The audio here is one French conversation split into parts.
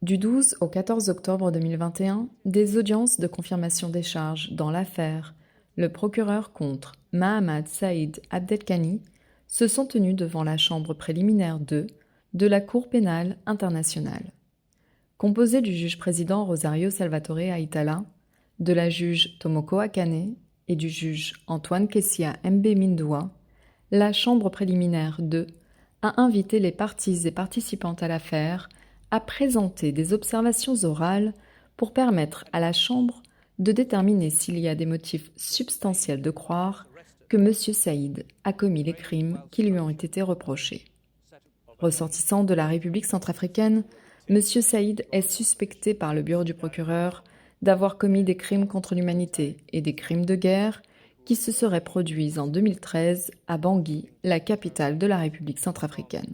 Du 12 au 14 octobre 2021, des audiences de confirmation des charges dans l'affaire le procureur contre Mahamad Saïd Abdelkani se sont tenues devant la chambre préliminaire 2 de la Cour pénale internationale. Composée du juge-président Rosario Salvatore Aitala, de la juge Tomoko Akane et du juge Antoine Kessia Mbe Mindoua, la chambre préliminaire 2 a invité les parties et participantes à l'affaire à présenter des observations orales pour permettre à la Chambre de déterminer s'il y a des motifs substantiels de croire que M. Saïd a commis les crimes qui lui ont été reprochés. Ressortissant de la République centrafricaine, M. Saïd est suspecté par le bureau du procureur d'avoir commis des crimes contre l'humanité et des crimes de guerre qui se seraient produits en 2013 à Bangui, la capitale de la République centrafricaine.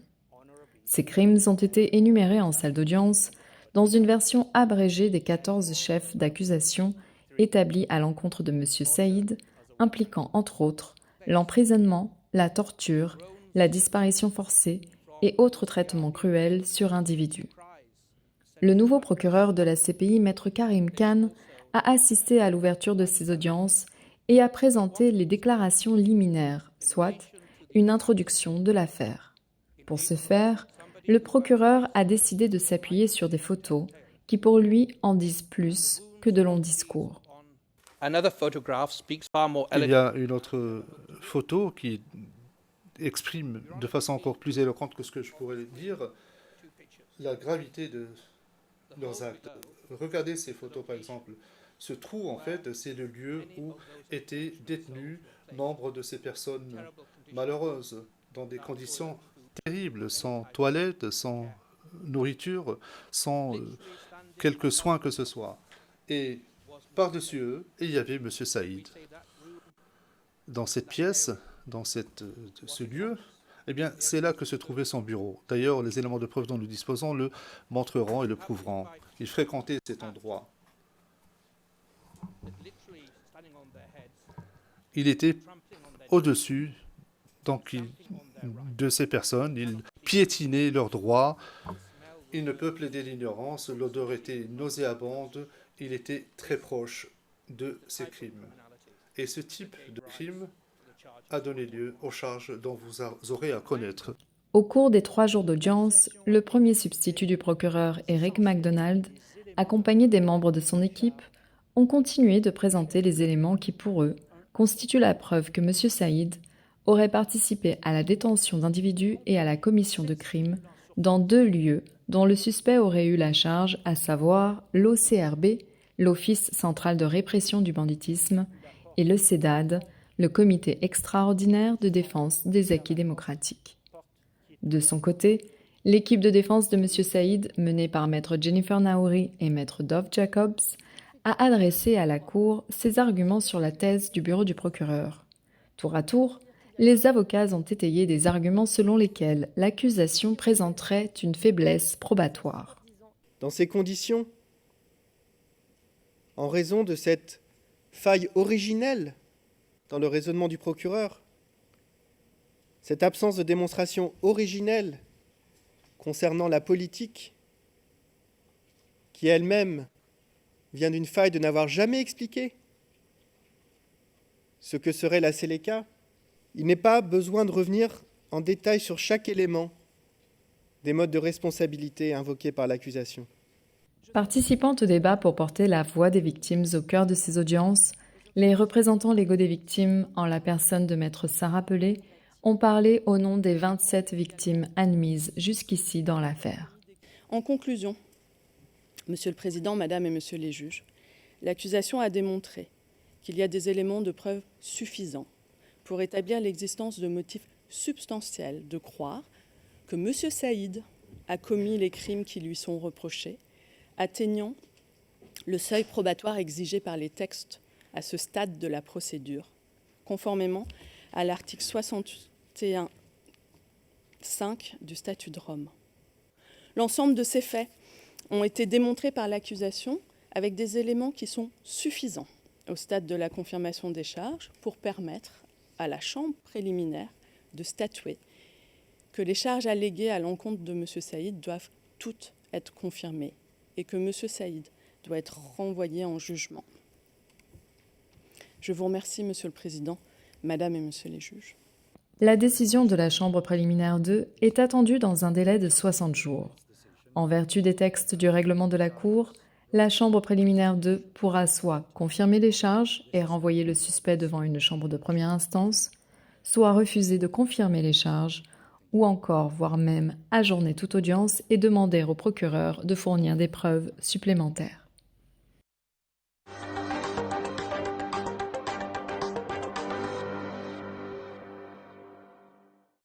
Ces crimes ont été énumérés en salle d'audience dans une version abrégée des 14 chefs d'accusation établis à l'encontre de M. Saïd, impliquant entre autres l'emprisonnement, la torture, la disparition forcée et autres traitements cruels sur individus. Le nouveau procureur de la CPI, Maître Karim Khan, a assisté à l'ouverture de ces audiences et a présenté les déclarations liminaires, soit une introduction de l'affaire. Pour ce faire, le procureur a décidé de s'appuyer sur des photos qui pour lui en disent plus que de longs discours. Il y a une autre photo qui exprime de façon encore plus éloquente que ce que je pourrais dire la gravité de leurs actes. Regardez ces photos par exemple. Ce trou en fait c'est le lieu où étaient détenus nombre de ces personnes malheureuses dans des conditions terribles, sans toilette, sans nourriture, sans quelques soins que ce soit. Et par-dessus eux, il y avait M. Saïd. Dans cette pièce, dans ce lieu, eh bien, c'est là que se trouvait son bureau. D'ailleurs, les éléments de preuve dont nous disposons le montreront et le prouveront. Il fréquentait cet endroit. Il était au-dessus de ces personnes. Il piétinait leurs droits. Il ne peut plaider l'ignorance. L'odeur était nauséabonde. Il était très proche de ces crimes. Et ce type de crime a donné lieu aux charges dont vous aurez à connaître. Au cours des 3 jours d'audience, le premier substitut du procureur, Eric MacDonald, accompagné des membres de son équipe, ont continué de présenter les éléments qui, pour eux, constituent la preuve que M. Saïd aurait participé à la détention d'individus et à la commission de crimes dans 2 lieux dont le suspect aurait eu la charge, à savoir l'OCRB, l'Office central de répression du banditisme, et le CEDAD, le Comité extraordinaire de défense des acquis démocratiques. De son côté, l'équipe de défense de M. Saïd, menée par Maître Jennifer Naouri et Maître Dov Jacobs, a adressé à la Cour ses arguments sur la thèse du bureau du procureur. Tour à tour, les avocats ont étayé des arguments selon lesquels l'accusation présenterait une faiblesse probatoire. Dans ces conditions, en raison de cette faille originelle dans le raisonnement du procureur, cette absence de démonstration originelle concernant la politique, qui elle-même vient d'une faille de n'avoir jamais expliqué ce que serait la Séléka, il n'est pas besoin de revenir en détail sur chaque élément des modes de responsabilité invoqués par l'accusation. Participant au débat pour porter la voix des victimes au cœur de ces audiences, les représentants légaux des victimes, en la personne de Maître Sarah Pelé, ont parlé au nom des 27 victimes admises jusqu'ici dans l'affaire. En conclusion, Monsieur le Président, Madame et Messieurs les juges, l'accusation a démontré qu'il y a des éléments de preuve suffisants pour établir l'existence de motifs substantiels de croire que M. Saïd a commis les crimes qui lui sont reprochés, atteignant le seuil probatoire exigé par les textes à ce stade de la procédure, conformément à l'article 61.5 du statut de Rome. L'ensemble de ces faits ont été démontrés par l'accusation avec des éléments qui sont suffisants au stade de la confirmation des charges pour permettre à la chambre préliminaire de statuer que les charges alléguées à l'encontre de M. Saïd doivent toutes être confirmées et que M. Saïd doit être renvoyé en jugement. Je vous remercie, Monsieur le Président, Madame et Monsieur les juges. La décision de la Chambre préliminaire 2 est attendue dans un délai de 60 jours. En vertu des textes du règlement de la Cour, la Chambre préliminaire 2 pourra soit confirmer les charges et renvoyer le suspect devant une chambre de première instance, soit refuser de confirmer les charges, ou encore, voire même, ajourner toute audience et demander au procureur de fournir des preuves supplémentaires.